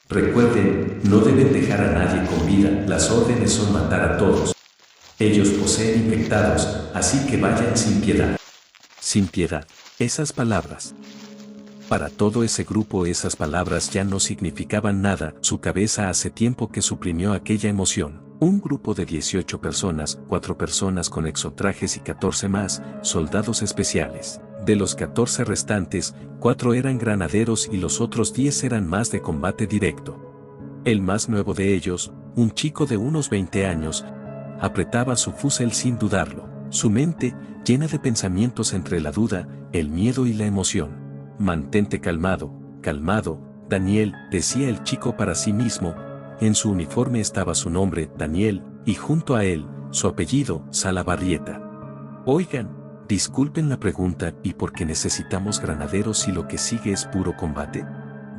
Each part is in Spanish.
Recuerden, no deben dejar a nadie con vida, las órdenes son matar a todos. Ellos poseen infectados, así que vayan sin piedad. Sin piedad. Esas palabras. Para todo ese grupo esas palabras ya no significaban nada, su cabeza hace tiempo que suprimió aquella emoción. Un grupo de 18 personas, 4 personas con exotrajes y 14 más, soldados especiales. De los 14 restantes, 4 eran granaderos y los otros 10 eran más de combate directo. El más nuevo de ellos, un chico de unos 20 años, apretaba su fusil sin dudarlo, su mente llena de pensamientos entre la duda, el miedo y la emoción. Mantente calmado, calmado, Daniel, decía el chico para sí mismo. En su uniforme estaba su nombre, Daniel, y junto a él, su apellido, Salabarrieta. Oigan, disculpen la pregunta, ¿y por qué necesitamos granaderos si lo que sigue es puro combate?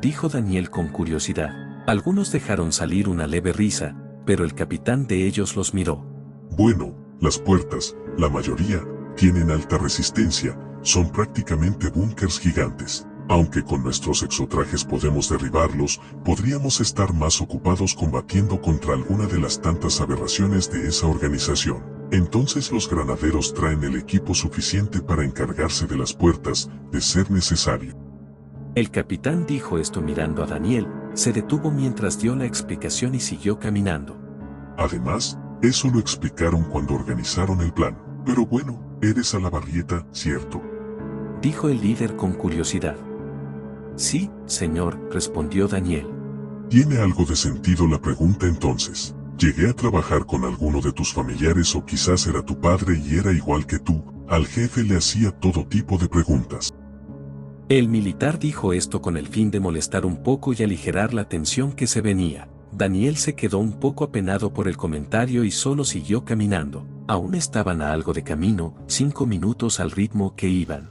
Dijo Daniel con curiosidad. Algunos dejaron salir una leve risa, pero el capitán de ellos los miró. Bueno, las puertas, la mayoría, tienen alta resistencia, son prácticamente búnkers gigantes. Aunque con nuestros exotrajes podemos derribarlos, podríamos estar más ocupados combatiendo contra alguna de las tantas aberraciones de esa organización. Entonces los granaderos traen el equipo suficiente para encargarse de las puertas, de ser necesario. El capitán dijo esto mirando a Daniel, se detuvo mientras dio la explicación y siguió caminando. Además, eso lo explicaron cuando organizaron el plan. Pero bueno, eres Salabarrieta, ¿cierto? Dijo el líder con curiosidad. Sí, señor, respondió Daniel. Tiene algo de sentido la pregunta entonces. Llegué a trabajar con alguno de tus familiares o quizás era tu padre y era igual que tú. Al jefe le hacía todo tipo de preguntas. El militar dijo esto con el fin de molestar un poco y aligerar la tensión que se venía. Daniel se quedó un poco apenado por el comentario y solo siguió caminando. Aún estaban a algo de camino, 5 minutos al ritmo que iban.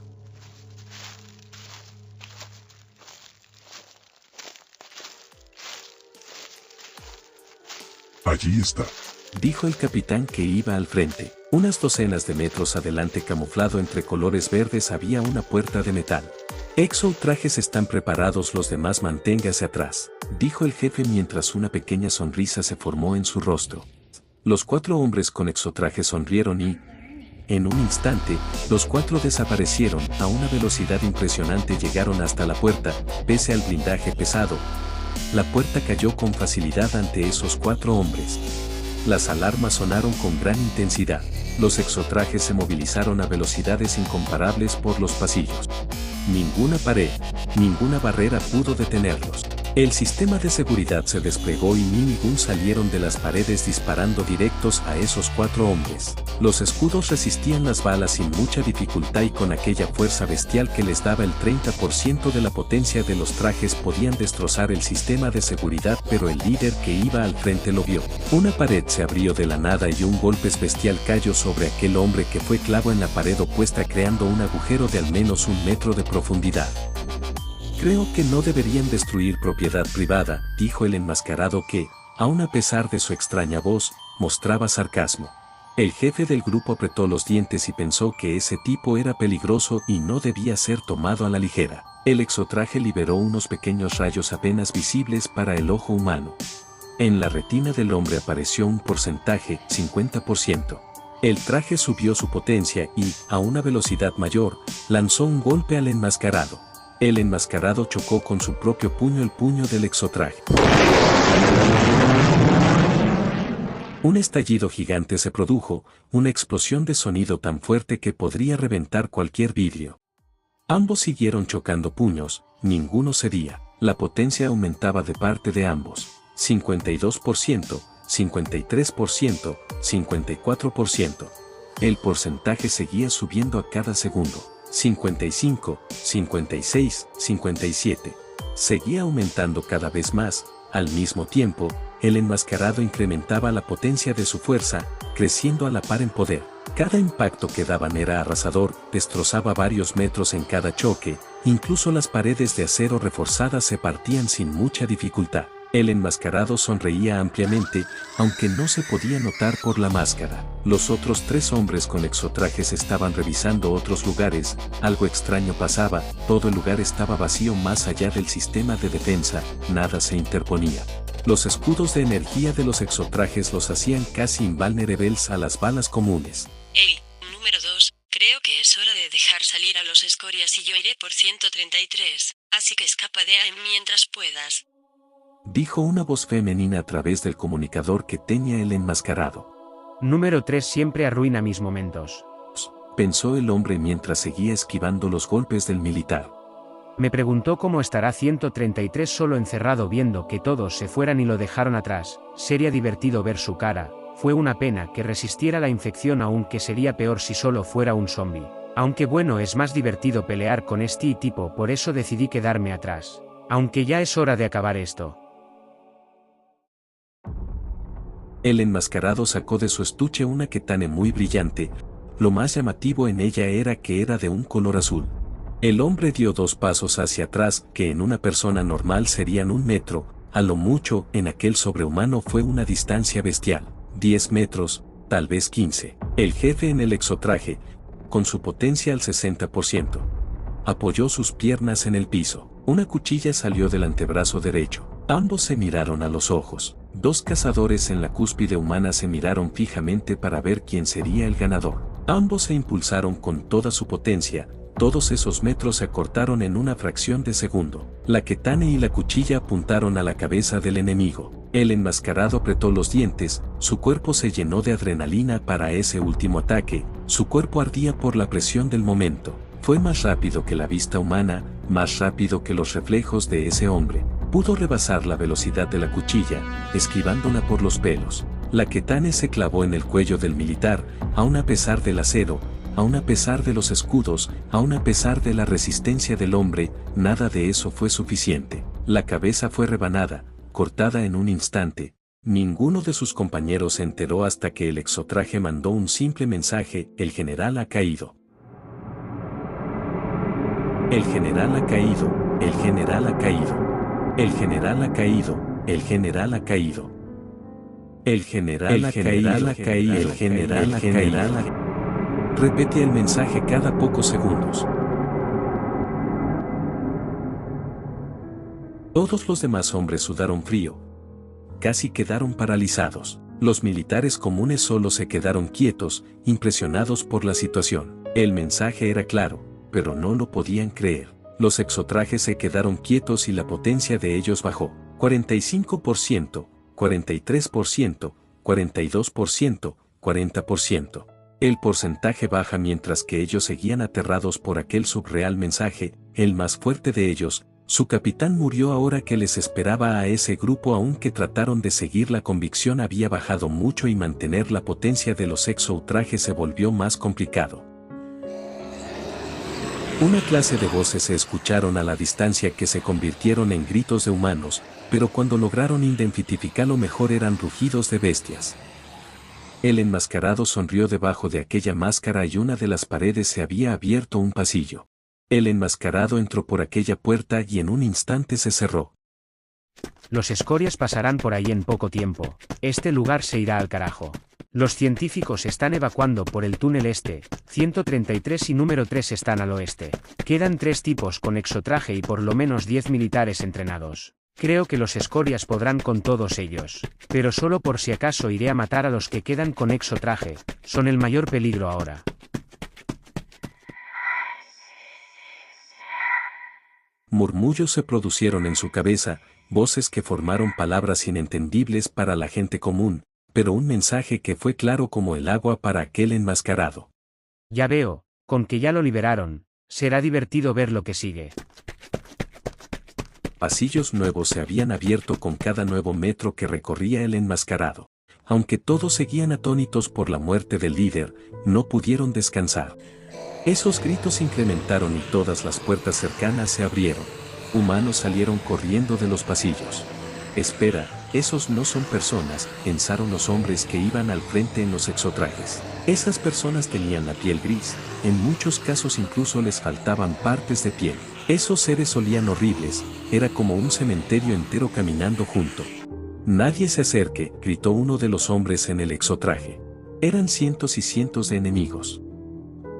Allí está, dijo el capitán que iba al frente. Unas docenas de metros adelante, camuflado entre colores verdes, había una puerta de metal. Exotrajes están preparados, los demás manténgase atrás, dijo el jefe mientras una pequeña sonrisa se formó en su rostro. Los 4 hombres con exotrajes sonrieron y, en un instante, los 4 desaparecieron. A una velocidad impresionante llegaron hasta la puerta, pese al blindaje pesado. La puerta cayó con facilidad ante esos 4 hombres. Las alarmas sonaron con gran intensidad. Los exotrajes se movilizaron a velocidades incomparables por los pasillos. Ninguna pared, ninguna barrera pudo detenerlos. El sistema de seguridad se desplegó y ningún salieron de las paredes disparando directos a esos 4 hombres. Los escudos resistían las balas sin mucha dificultad y con aquella fuerza bestial que les daba el 30% de la potencia de los trajes podían destrozar el sistema de seguridad, pero el líder que iba al frente lo vio. Una pared se abrió de la nada y un golpe bestial cayó sobre aquel hombre que fue clavo en la pared opuesta, creando un agujero de al menos 1 metro de profundidad. Creo que no deberían destruir propiedad privada, dijo el enmascarado que, aun a pesar de su extraña voz, mostraba sarcasmo. El jefe del grupo apretó los dientes y pensó que ese tipo era peligroso y no debía ser tomado a la ligera. El exotraje liberó unos pequeños rayos apenas visibles para el ojo humano. En la retina del hombre apareció un porcentaje, 50%. El traje subió su potencia y, a una velocidad mayor, lanzó un golpe al enmascarado. El enmascarado chocó con su propio puño el puño del exotraje. Un estallido gigante se produjo, una explosión de sonido tan fuerte que podría reventar cualquier vidrio. Ambos siguieron chocando puños, ninguno cedía. La potencia aumentaba de parte de ambos. 52%, 53%, 54%. El porcentaje seguía subiendo a cada segundo. 55, 56, 57. Seguía aumentando cada vez más. Al mismo tiempo, el enmascarado incrementaba la potencia de su fuerza, creciendo a la par en poder. Cada impacto que daban era arrasador, destrozaba varios metros en cada choque, incluso las paredes de acero reforzadas se partían sin mucha dificultad. El enmascarado sonreía ampliamente, aunque no se podía notar por la máscara. Los otros 3 hombres con exotrajes estaban revisando otros lugares, algo extraño pasaba, todo el lugar estaba vacío más allá del sistema de defensa, nada se interponía. Los escudos de energía de los exotrajes los hacían casi invulnerables a las balas comunes. Hey, número 2, creo que es hora de dejar salir a los escorias y yo iré por 133, así que escapa de ahí mientras puedas. Dijo una voz femenina a través del comunicador que tenía el enmascarado. Número 3 siempre arruina mis momentos. Pensó el hombre mientras seguía esquivando los golpes del militar. Me preguntó cómo estará 133 solo encerrado viendo que todos se fueran y lo dejaron atrás. Sería divertido ver su cara, fue una pena que resistiera la infección aunque sería peor si solo fuera un zombie. Aunque bueno, es más divertido pelear con este tipo, por eso decidí quedarme atrás. Aunque ya es hora de acabar esto. El enmascarado sacó de su estuche una ketane muy brillante. Lo más llamativo en ella era que era de un color azul. El hombre dio 2 pasos hacia atrás, que en una persona normal serían 1 metro, a lo mucho, en aquel sobrehumano fue una distancia bestial, 10 metros, tal vez 15. El jefe en el exotraje, con su potencia al 60%, apoyó sus piernas en el piso. Una cuchilla salió del antebrazo derecho. Ambos se miraron a los ojos. 2 cazadores en la cúspide humana se miraron fijamente para ver quién sería el ganador. Ambos se impulsaron con toda su potencia. Todos esos metros se acortaron en una fracción de segundo. La ketane y la cuchilla apuntaron a la cabeza del enemigo. El enmascarado apretó los dientes, su cuerpo se llenó de adrenalina para ese último ataque, su cuerpo ardía por la presión del momento. Fue más rápido que la vista humana, más rápido que los reflejos de ese hombre. Pudo rebasar la velocidad de la cuchilla, esquivándola por los pelos. La ketane se clavó en el cuello del militar, aun a pesar del acero, aun a pesar de los escudos, aun a pesar de la resistencia del hombre, nada de eso fue suficiente. La cabeza fue rebanada, cortada en un instante. Ninguno de sus compañeros se enteró hasta que el exotraje mandó un simple mensaje: el general ha caído. El general ha caído, el general ha caído. El general ha caído, el general ha caído. El general ha caído, el general ha caído. Repetía el mensaje cada pocos segundos. Todos los demás hombres sudaron frío. Casi quedaron paralizados. Los militares comunes solo se quedaron quietos, impresionados por la situación. El mensaje era claro, pero no lo podían creer. Los exotrajes se quedaron quietos y la potencia de ellos bajó. 45%, 43%, 42%, 40%. El porcentaje baja mientras que ellos seguían aterrados por aquel surreal mensaje. El más fuerte de ellos, su capitán, murió ahora que les esperaba a ese grupo. Aunque trataron de seguir, la convicción había bajado mucho y mantener la potencia de los exotrajes se volvió más complicado. Una clase de voces se escucharon a la distancia que se convirtieron en gritos de humanos, pero cuando lograron identificarlo mejor eran rugidos de bestias. El enmascarado sonrió. Debajo de aquella máscara y una de las paredes se había abierto un pasillo. El enmascarado entró por aquella puerta y en un instante se cerró. Los escorias pasarán por ahí en poco tiempo. Este lugar se irá al carajo. Los científicos están evacuando por el túnel este. 133 y número 3 están al oeste. Quedan 3 tipos con exotraje y por lo menos 10 militares entrenados. Creo que los escorias podrán con todos ellos. Pero solo por si acaso iré a matar a los que quedan con exotraje. Son el mayor peligro ahora. Murmullos se producieron en su cabeza, voces que formaron palabras inentendibles para la gente común, pero un mensaje que fue claro como el agua para aquel enmascarado. Ya veo, con que ya lo liberaron, será divertido ver lo que sigue. Pasillos nuevos se habían abierto con cada nuevo metro que recorría el enmascarado. Aunque todos seguían atónitos por la muerte del líder, no pudieron descansar. Esos gritos incrementaron y todas las puertas cercanas se abrieron. Humanos salieron corriendo de los pasillos. Espera, esos no son personas, pensaron los hombres que iban al frente en los exotrajes. Esas personas tenían la piel gris, en muchos casos incluso les faltaban partes de piel. Esos seres olían horribles, era como un cementerio entero caminando junto. Nadie se acerque, gritó uno de los hombres en el exotraje. Eran cientos y cientos de enemigos.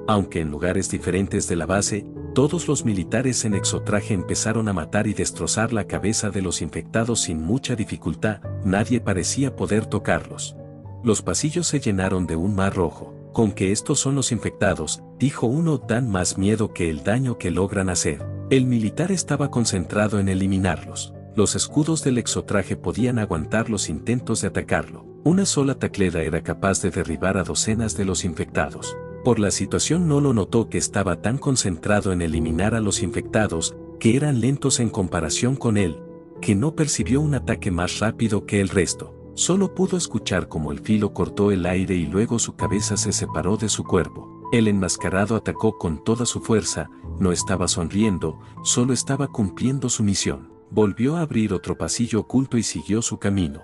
Aunque en lugares diferentes de la base, todos los militares en exotraje empezaron a matar y destrozar la cabeza de los infectados sin mucha dificultad, nadie parecía poder tocarlos. Los pasillos se llenaron de un mar rojo. Con que estos son los infectados, dijo uno, dan más miedo que el daño que logran hacer. El militar estaba concentrado en eliminarlos. Los escudos del exotraje podían aguantar los intentos de atacarlo. Una sola tacleda era capaz de derribar a docenas de los infectados. Por la situación no lo notó que estaba tan concentrado en eliminar a los infectados, que eran lentos en comparación con él, que no percibió un ataque más rápido que el resto. Solo pudo escuchar cómo el filo cortó el aire y luego su cabeza se separó de su cuerpo. El enmascarado atacó con toda su fuerza, no estaba sonriendo, solo estaba cumpliendo su misión. Volvió a abrir otro pasillo oculto y siguió su camino.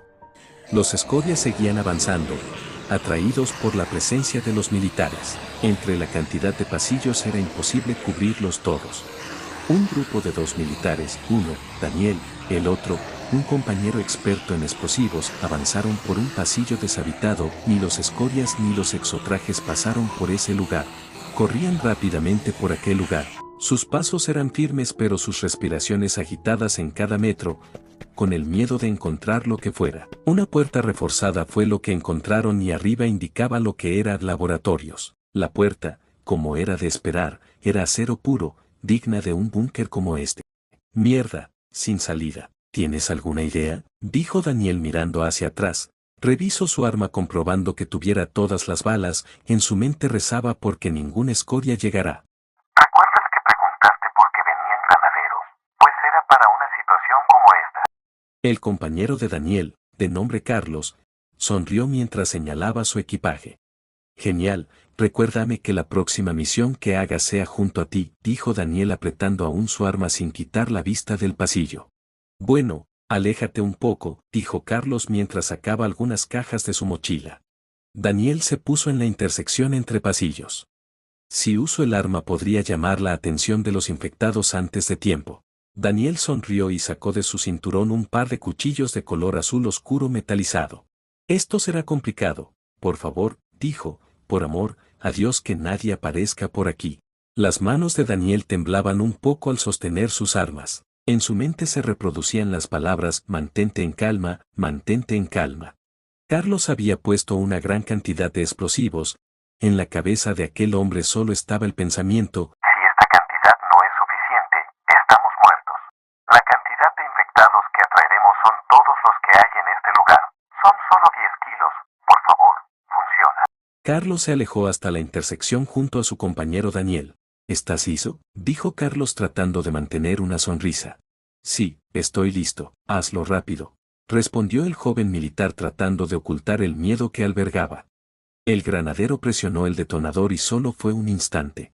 Los escorias seguían avanzando, atraídos por la presencia de los militares. Entre la cantidad de pasillos era imposible cubrirlos todos. Un grupo de 2 militares, uno, Daniel, el otro, un compañero experto en explosivos, avanzaron por un pasillo deshabitado, ni los escorias ni los exotrajes pasaron por ese lugar. Corrían rápidamente por aquel lugar. Sus pasos eran firmes pero sus respiraciones agitadas en cada metro, con el miedo de encontrar lo que fuera. Una puerta reforzada fue lo que encontraron y arriba indicaba lo que eran laboratorios. La puerta, como era de esperar, era acero puro, digna de un búnker como este. Mierda, sin salida. ¿Tienes alguna idea?, dijo Daniel mirando hacia atrás. Revisó su arma comprobando que tuviera todas las balas, en su mente rezaba porque ninguna escoria llegará. ¿Recuerdas que preguntaste por qué venían granaderos? Pues era para una situación como esta. El compañero de Daniel, de nombre Carlos, sonrió mientras señalaba su equipaje. Genial, recuérdame que la próxima misión que haga sea junto a ti, dijo Daniel apretando aún su arma sin quitar la vista del pasillo. Bueno, aléjate un poco, dijo Carlos mientras sacaba algunas cajas de su mochila. Daniel se puso en la intersección entre pasillos. Si uso el arma podría llamar la atención de los infectados antes de tiempo. Daniel sonrió y sacó de su cinturón un par de cuchillos de color azul oscuro metalizado. Esto será complicado, por favor, dijo, por amor a Dios que nadie aparezca por aquí. Las manos de Daniel temblaban un poco al sostener sus armas. En su mente se reproducían las palabras mantente en calma, mantente en calma. Carlos había puesto una gran cantidad de explosivos. En la cabeza de aquel hombre solo estaba el pensamiento: si esta cantidad no es suficiente, estamos muertos. La cantidad de infectados que atraeremos son todos los que hay en este lugar. Son solo 10 kilos, por favor, funciona. Carlos se alejó hasta la intersección junto a su compañero Daniel. ¿Estás listo?, dijo Carlos tratando de mantener una sonrisa. Sí, estoy listo, hazlo rápido, respondió el joven militar tratando de ocultar el miedo que albergaba. El granadero presionó el detonador y solo fue un instante.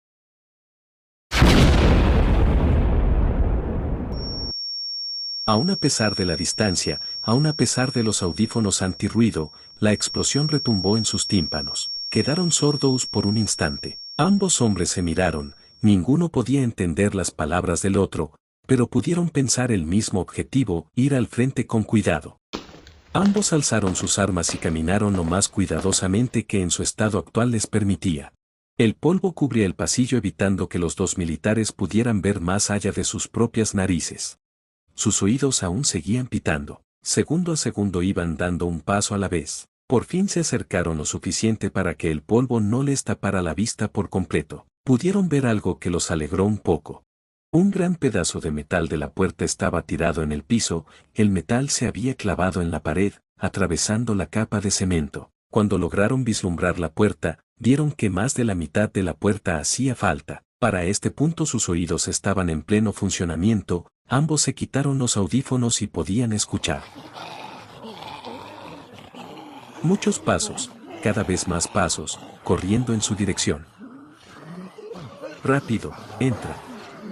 Aún a pesar de la distancia, aún a pesar de los audífonos antirruido, la explosión retumbó en sus tímpanos. Quedaron sordos por un instante. Ambos hombres se miraron, ninguno podía entender las palabras del otro, pero pudieron pensar el mismo objetivo: ir al frente con cuidado. Ambos alzaron sus armas y caminaron lo más cuidadosamente que en su estado actual les permitía. El polvo cubría el pasillo evitando que los 2 militares pudieran ver más allá de sus propias narices. Sus oídos aún seguían pitando. Segundo a segundo iban dando un paso a la vez. Por fin se acercaron lo suficiente para que el polvo no les tapara la vista por completo. Pudieron ver algo que los alegró un poco. Un gran pedazo de metal de la puerta estaba tirado en el piso, el metal se había clavado en la pared, atravesando la capa de cemento. Cuando lograron vislumbrar la puerta, vieron que más de la mitad de la puerta hacía falta. Para este punto sus oídos estaban en pleno funcionamiento, ambos se quitaron los audífonos y podían escuchar. Muchos pasos, cada vez más pasos, corriendo en su dirección. Rápido, entra.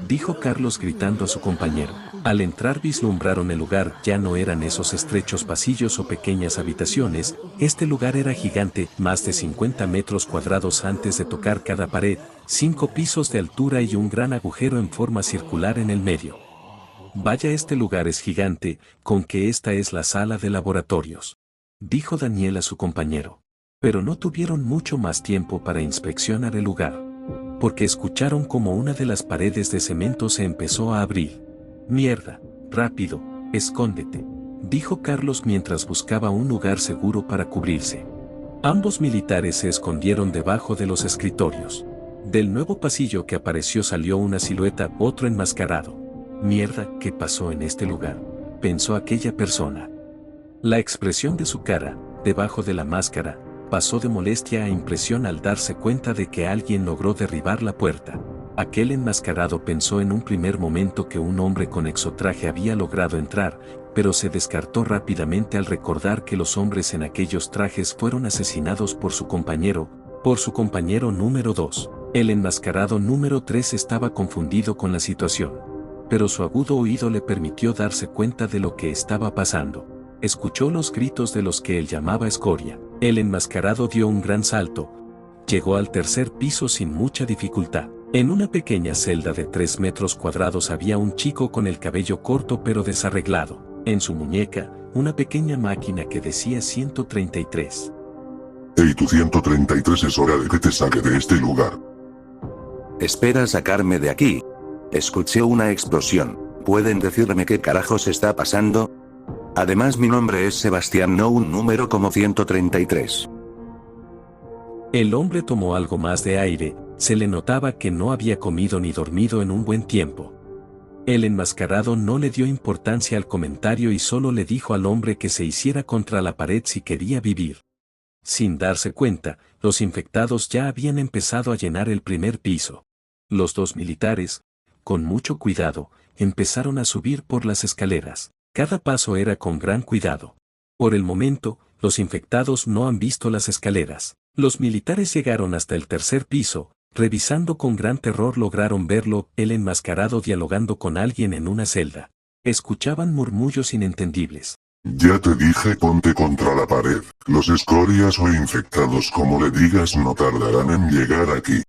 dijo Carlos gritando a su compañero. Al entrar vislumbraron el lugar, ya no eran esos estrechos pasillos o pequeñas habitaciones, este lugar era gigante, más de 50 metros cuadrados antes de tocar cada pared, 5 pisos de altura y un gran agujero en forma circular en el medio. Vaya, este lugar es gigante, con que esta es la sala de laboratorios, dijo Daniel a su compañero. Pero no tuvieron mucho más tiempo para inspeccionar el lugar, porque escucharon como una de las paredes de cemento se empezó a abrir. Mierda, rápido, escóndete, dijo Carlos mientras buscaba un lugar seguro para cubrirse. Ambos militares se escondieron debajo de los escritorios. Del nuevo pasillo que apareció salió una silueta, otro enmascarado. Mierda, ¿qué pasó en este lugar?, pensó aquella persona. La expresión de su cara, debajo de la máscara, pasó de molestia a impresión al darse cuenta de que alguien logró derribar la puerta. Aquel enmascarado pensó en un primer momento que un hombre con exotraje había logrado entrar, pero se descartó rápidamente al recordar que los hombres en aquellos trajes fueron asesinados por su compañero número 2. El enmascarado número 3 estaba confundido con la situación, pero su agudo oído le permitió darse cuenta de lo que estaba pasando. Escuchó los gritos de los que él llamaba escoria. El enmascarado dio un gran salto. Llegó al tercer piso sin mucha dificultad. En una pequeña celda de 3 metros cuadrados había un chico con el cabello corto pero desarreglado. En su muñeca, una pequeña máquina que decía 133. Hey, tu 133, es hora de que te saque de este lugar. Espera sacarme de aquí. Escuché una explosión. ¿Pueden decirme qué carajos está pasando? Además, mi nombre es Sebastián, no un número como 133. El hombre tomó algo más de aire, se le notaba que no había comido ni dormido en un buen tiempo. El enmascarado no le dio importancia al comentario y solo le dijo al hombre que se hiciera contra la pared si quería vivir. Sin darse cuenta, los infectados ya habían empezado a llenar el primer piso. Los dos militares, con mucho cuidado, empezaron a subir por las escaleras. Cada paso era con gran cuidado. Por el momento, los infectados no han visto las escaleras. Los militares llegaron hasta el tercer piso, revisando con gran terror lograron verlo, el enmascarado dialogando con alguien en una celda. Escuchaban murmullos inentendibles. Ya te dije, ponte contra la pared. Los escorias o infectados, como le digas, no tardarán en llegar aquí,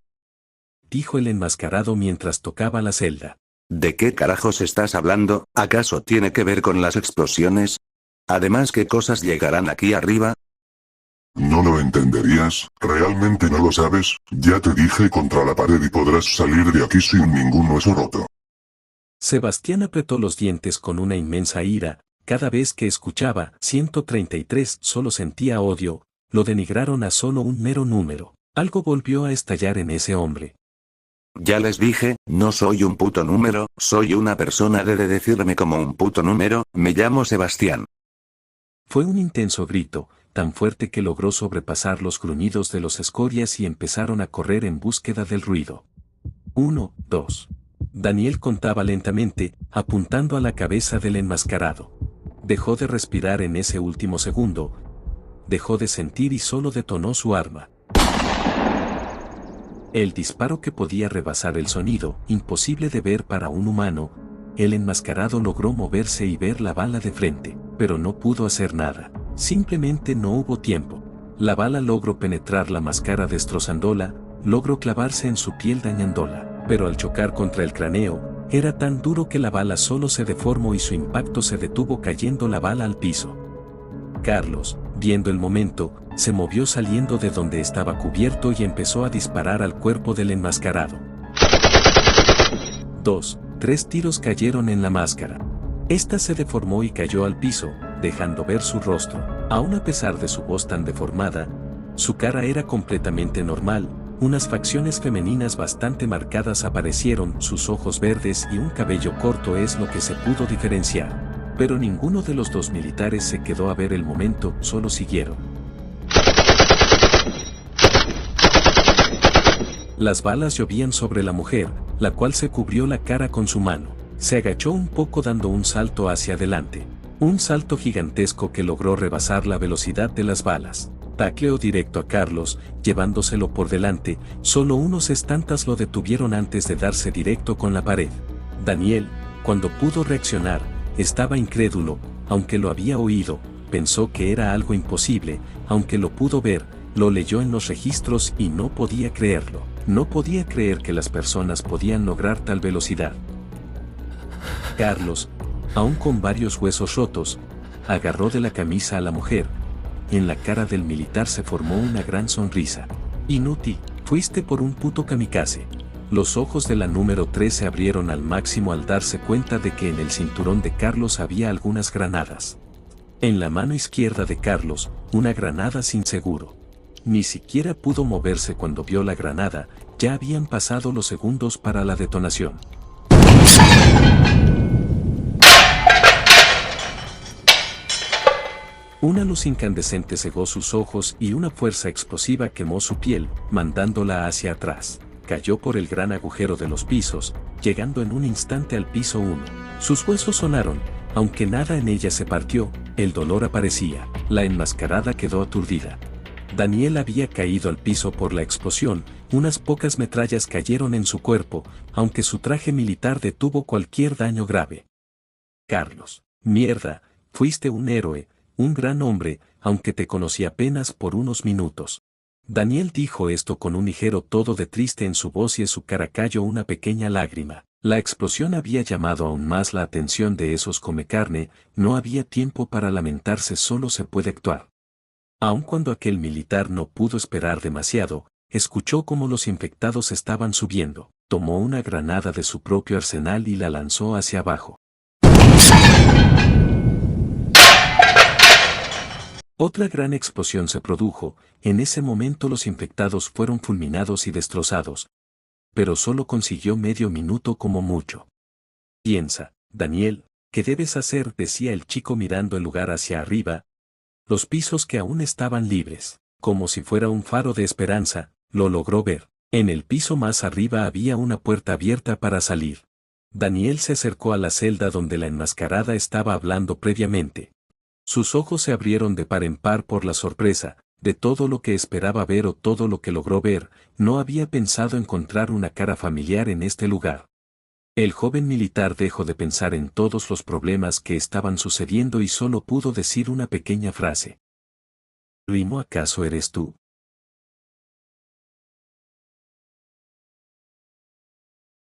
dijo el enmascarado mientras tocaba la celda. ¿De qué carajos estás hablando? ¿Acaso tiene que ver con las explosiones? Además, ¿qué cosas llegarán aquí arriba? No lo entenderías, ¿realmente no lo sabes? Ya te dije contra la pared y podrás salir de aquí sin ningún hueso roto. Sebastián apretó los dientes con una inmensa ira. Cada vez que escuchaba 133 solo sentía odio, lo denigraron a solo un mero número. Algo volvió a estallar en ese hombre. Ya les dije, no soy un puto número, soy una persona. De decirme como un puto número, me llamo Sebastián. Fue un intenso grito, tan fuerte que logró sobrepasar los gruñidos de los escorias y empezaron a correr en búsqueda del ruido. 1, 2. Daniel contaba lentamente, apuntando a la cabeza del enmascarado. Dejó de respirar en ese último segundo. Dejó de sentir y solo detonó su arma. El disparo que podía rebasar el sonido, imposible de ver para un humano. El enmascarado logró moverse y ver la bala de frente, pero no pudo hacer nada. Simplemente no hubo tiempo. La bala logró penetrar la máscara destrozándola, logró clavarse en su piel dañándola, pero al chocar contra el cráneo, era tan duro que la bala solo se deformó y su impacto se detuvo cayendo la bala al piso. Carlos, viendo el momento, se movió saliendo de donde estaba cubierto y empezó a disparar al cuerpo del enmascarado. 2, 3 tiros cayeron en la máscara. Esta se deformó y cayó al piso, dejando ver su rostro. Aun a pesar de su voz tan deformada, su cara era completamente normal, unas facciones femeninas bastante marcadas aparecieron, sus ojos verdes y un cabello corto es lo que se pudo diferenciar. Pero ninguno de los dos militares se quedó a ver el momento, solo siguieron. Las balas llovían sobre la mujer, la cual se cubrió la cara con su mano. Se agachó un poco dando un salto hacia adelante. Un salto gigantesco que logró rebasar la velocidad de las balas. Tacleó directo a Carlos, llevándoselo por delante, solo unos estantas lo detuvieron antes de darse directo con la pared. Daniel, cuando pudo reaccionar, estaba incrédulo, aunque lo había oído, pensó que era algo imposible, aunque lo pudo ver, lo leyó en los registros y no podía creerlo. No podía creer que las personas podían lograr tal velocidad. Carlos, aún con varios huesos rotos, agarró de la camisa a la mujer. En la cara del militar se formó una gran sonrisa. Inútil, fuiste por un puto kamikaze. Los ojos de la número 3 se abrieron al máximo al darse cuenta de que en el cinturón de Carlos había algunas granadas. En la mano izquierda de Carlos, una granada sin seguro. Ni siquiera pudo moverse cuando vio la granada, ya habían pasado los segundos para la detonación. Una luz incandescente cegó sus ojos y una fuerza explosiva quemó su piel, mandándola hacia atrás. Cayó por el gran agujero de los pisos, llegando en un instante al piso 1. Sus huesos sonaron, aunque nada en ella se partió, el dolor aparecía. La enmascarada quedó aturdida. Daniel había caído al piso por la explosión, unas pocas metrallas cayeron en su cuerpo, aunque su traje militar detuvo cualquier daño grave. Carlos, mierda, fuiste un héroe, un gran hombre, aunque te conocí apenas por unos minutos. Daniel dijo esto con un ligero tono de triste en su voz y en su cara cayó una pequeña lágrima. La explosión había llamado aún más la atención de esos comecarne, no había tiempo para lamentarse, solo se puede actuar. Aun cuando aquel militar no pudo esperar demasiado, escuchó cómo los infectados estaban subiendo, tomó una granada de su propio arsenal y la lanzó hacia abajo. Otra gran explosión se produjo, en ese momento los infectados fueron fulminados y destrozados, pero solo consiguió medio minuto como mucho. Piensa, Daniel, ¿qué debes hacer?, decía el chico mirando el lugar hacia arriba, los pisos que aún estaban libres, como si fuera un faro de esperanza, lo logró ver. En el piso más arriba había una puerta abierta para salir. Daniel se acercó a la celda donde la enmascarada estaba hablando previamente. Sus ojos se abrieron de par en par por la sorpresa, de todo lo que esperaba ver o todo lo que logró ver, no había pensado encontrar una cara familiar en este lugar. El joven militar dejó de pensar en todos los problemas que estaban sucediendo y solo pudo decir una pequeña frase. ¿Rimo, acaso eres tú?